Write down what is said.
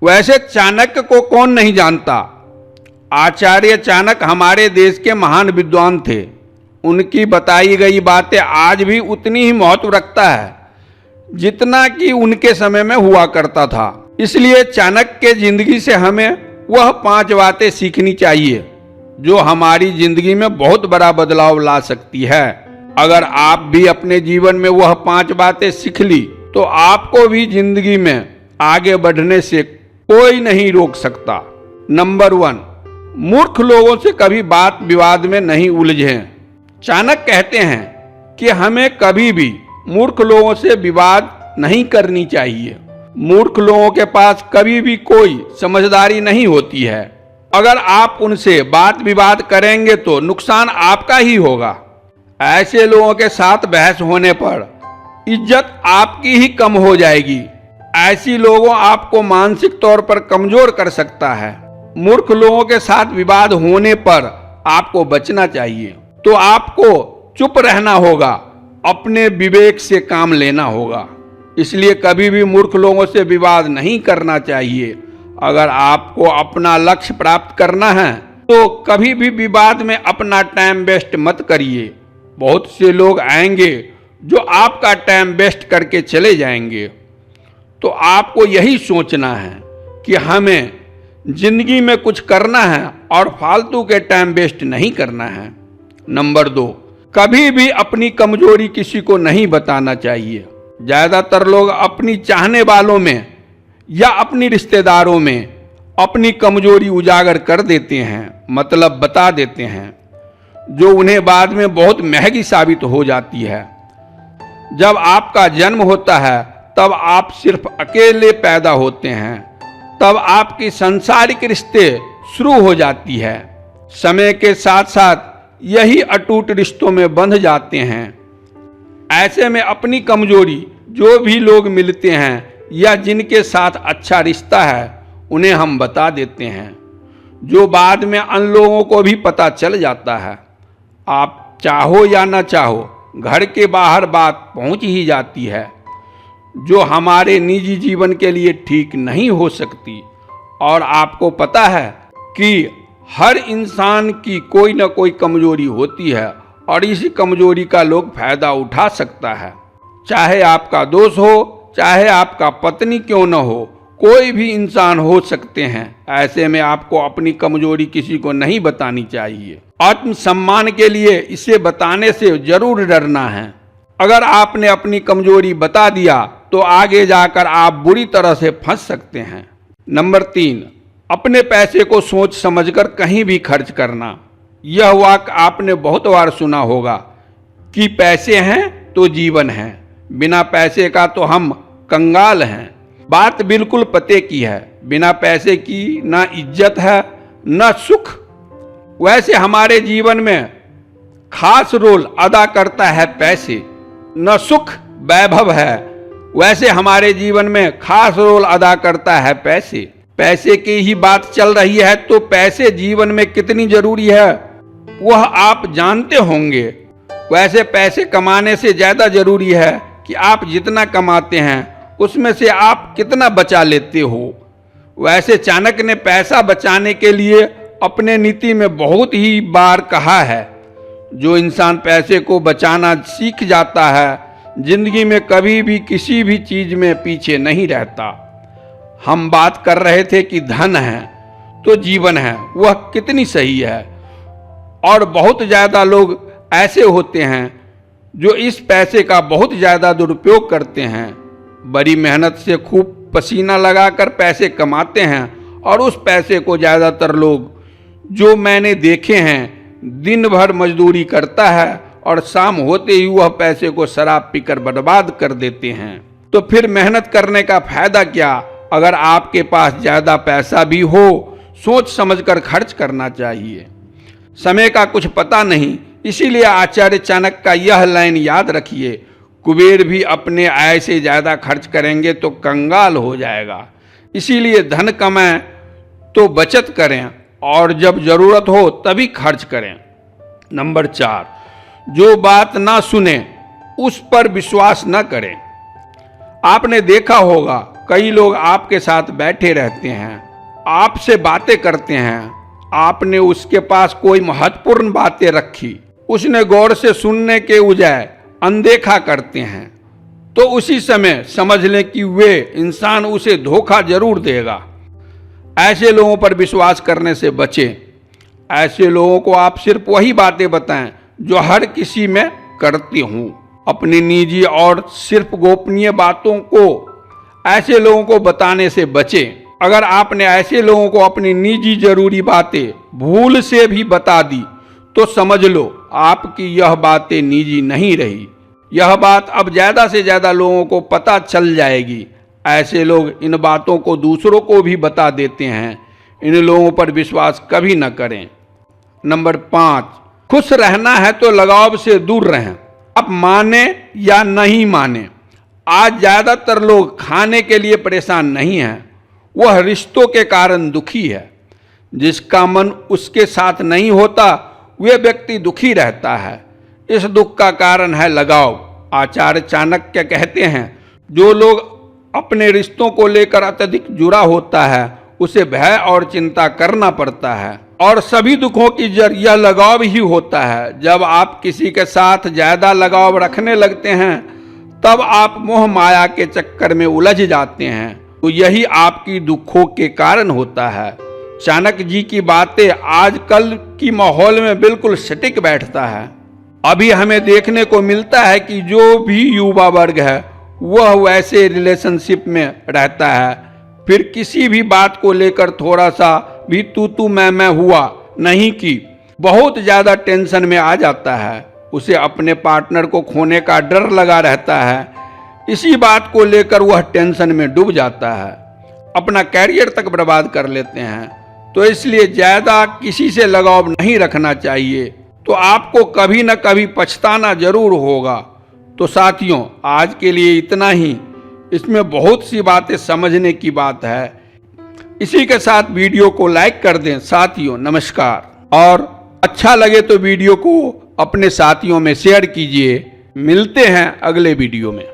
वैसे चाणक्य को कौन नहीं जानता। आचार्य चाणक्य हमारे देश के महान विद्वान थे। उनकी बताई गई बातें आज भी उतनी ही महत्व रखता है जितना कि उनके समय में हुआ करता था। इसलिए चाणक्य के जिंदगी से हमें वह 5 बातें सीखनी चाहिए जो हमारी जिंदगी में बहुत बड़ा बदलाव ला सकती है। अगर आप भी अपने जीवन में वह 5 बातें सीख ली तो आपको भी जिंदगी में आगे बढ़ने से कोई नहीं रोक सकता। नंबर 1, मूर्ख लोगों से कभी बात विवाद में नहीं उलझें। चाणक्य कहते हैं कि हमें कभी भी मूर्ख लोगों से विवाद नहीं करनी चाहिए। मूर्ख लोगों के पास कभी भी कोई समझदारी नहीं होती है। अगर आप उनसे बात विवाद करेंगे तो नुकसान आपका ही होगा। ऐसे लोगों के साथ बहस होने पर इज्जत आपकी ही कम हो जाएगी। ऐसी लोगों आपको मानसिक तौर पर कमजोर कर सकता है। मूर्ख लोगों के साथ विवाद होने पर आपको बचना चाहिए। तो आपको चुप रहना होगा, अपने विवेक से काम लेना होगा। इसलिए कभी भी मूर्ख लोगों से विवाद नहीं करना चाहिए। अगर आपको अपना लक्ष्य प्राप्त करना है तो कभी भी विवाद में अपना टाइम वेस्ट मत करिए। बहुत से लोग आएंगे जो आपका टाइम वेस्ट करके चले जाएंगे। तो आपको यही सोचना है कि हमें जिंदगी में कुछ करना है और फालतू के टाइम वेस्ट नहीं करना है। नंबर 2, कभी भी अपनी कमजोरी किसी को नहीं बताना चाहिए। ज्यादातर लोग अपनी चाहने वालों में या अपनी रिश्तेदारों में अपनी कमजोरी उजागर कर देते हैं, मतलब बता देते हैं, जो उन्हें बाद में बहुत महंगी साबित हो जाती है। जब आपका जन्म होता है तब आप सिर्फ अकेले पैदा होते हैं। तब आपकी सांसारिक रिश्ते शुरू हो जाती है। समय के साथ साथ यही अटूट रिश्तों में बंध जाते हैं। ऐसे में अपनी कमजोरी जो भी लोग मिलते हैं या जिनके साथ अच्छा रिश्ता है उन्हें हम बता देते हैं, जो बाद में अन्य लोगों को भी पता चल जाता है। आप चाहो या ना चाहो घर के बाहर बात पहुंच ही जाती है, जो हमारे निजी जीवन के लिए ठीक नहीं हो सकती। और आपको पता है कि हर इंसान की कोई ना कोई कमजोरी होती है और इसी कमजोरी का लोग फायदा उठा सकता है। चाहे आपका दोस्त हो, चाहे आपका पत्नी क्यों न हो, कोई भी इंसान हो सकते हैं। ऐसे में आपको अपनी कमजोरी किसी को नहीं बतानी चाहिए। आत्मसम्मान के लिए इसे बताने से जरूर डरना है। अगर आपने अपनी कमजोरी बता दिया तो आगे जाकर आप बुरी तरह से फंस सकते हैं। नंबर 3, अपने पैसे को सोच समझकर कहीं भी खर्च करना। यह वाक्य आपने बहुत बार सुना होगा कि पैसे हैं तो जीवन है, बिना पैसे का तो हम कंगाल हैं। बात बिल्कुल पते की है। बिना पैसे की ना इज्जत है ना सुख। वैसे हमारे जीवन में खास रोल अदा करता है पैसे। न सुख वैभव है, वैसे हमारे जीवन में खास रोल अदा करता है पैसे। पैसे की ही बात चल रही है तो पैसे जीवन में कितनी जरूरी है वह आप जानते होंगे। वैसे पैसे कमाने से ज्यादा जरूरी है कि आप जितना कमाते हैं उसमें से आप कितना बचा लेते हो। वैसे चाणक्य ने पैसा बचाने के लिए अपने नीति में बहुत ही बार कहा है, जो इंसान पैसे को बचाना सीख जाता है जिंदगी में कभी भी किसी भी चीज में पीछे नहीं रहता। हम बात कर रहे थे कि धन है तो जीवन है, वह कितनी सही है। और बहुत ज्यादा लोग ऐसे होते हैं जो इस पैसे का बहुत ज्यादा दुरुपयोग करते हैं। बड़ी मेहनत से खूब पसीना लगाकर पैसे कमाते हैं और उस पैसे को ज्यादातर लोग, जो मैंने देखे हैं, दिन भर मजदूरी करता है और शाम होते ही वह पैसे को शराब पीकर बर्बाद कर देते हैं। तो फिर मेहनत करने का फायदा क्या। अगर आपके पास ज्यादा पैसा भी हो, सोच समझकर खर्च करना चाहिए। समय का कुछ पता नहीं, इसीलिए आचार्य चाणक्य का यह लाइन याद रखिए, कुबेर भी अपने आय से ज्यादा खर्च करेंगे तो कंगाल हो जाएगा। इसीलिए धन कमाएं तो बचत करें और जब जरूरत हो तभी खर्च करें। नंबर 4, जो बात ना सुने उस पर विश्वास न करें। आपने देखा होगा कई लोग आपके साथ बैठे रहते हैं, आपसे बातें करते हैं, आपने उसके पास कोई महत्वपूर्ण बातें रखी, उसने गौर से सुनने के बजाय अनदेखा करते हैं, तो उसी समय समझ लें कि वे इंसान उसे धोखा जरूर देगा। ऐसे लोगों पर विश्वास करने से बचें। ऐसे लोगों को आप सिर्फ वही बातें बताएं जो हर किसी में करती हूं। अपनी निजी और सिर्फ गोपनीय बातों को ऐसे लोगों को बताने से बचें। अगर आपने ऐसे लोगों को अपनी निजी जरूरी बातें भूल से भी बता दी तो समझ लो आपकी यह बातें निजी नहीं रही। यह बात अब ज़्यादा से ज़्यादा लोगों को पता चल जाएगी। ऐसे लोग इन बातों को दूसरों को भी बता देते हैं। इन लोगों पर विश्वास कभी न करें। नंबर 5, खुश रहना है तो लगाव से दूर रहें। अब माने या नहीं माने, आज ज़्यादातर लोग खाने के लिए परेशान नहीं हैं, वह रिश्तों के कारण दुखी है। जिसका मन उसके साथ नहीं होता वह व्यक्ति दुखी रहता है। इस दुख का कारण है लगाव। आचार्य चाणक्य कहते हैं, जो लोग अपने रिश्तों को लेकर अत्यधिक जुड़ा होता है उसे भय और चिंता करना पड़ता है, और सभी दुखों की जड़ यह लगाव ही होता है। जब आप किसी के साथ ज्यादा लगाव रखने लगते हैं तब आप मोह माया के चक्कर में उलझ जाते हैं, तो यही आपकी दुखों के कारण होता है। चाणक्य जी की बातें आजकल की माहौल में बिल्कुल सटीक बैठता है। अभी हमें देखने को मिलता है कि जो भी युवा वर्ग है वह वैसे रिलेशनशिप में रहता है, फिर किसी भी बात को लेकर थोड़ा सा भी तू मैं हुआ नहीं कि बहुत ज़्यादा टेंशन में आ जाता है। उसे अपने पार्टनर को खोने का डर लगा रहता है। इसी बात को लेकर वह टेंशन में डूब जाता है, अपना कैरियर तक बर्बाद कर लेते हैं। तो इसलिए ज़्यादा किसी से लगाव नहीं रखना चाहिए, तो आपको कभी न कभी पछताना जरूर होगा। तो साथियों, आज के लिए इतना ही। इसमें बहुत सी बातें समझने की बात है। इसी के साथ वीडियो को लाइक कर दें। साथियों नमस्कार, और अच्छा लगे तो वीडियो को अपने साथियों में शेयर कीजिए। मिलते हैं अगले वीडियो में।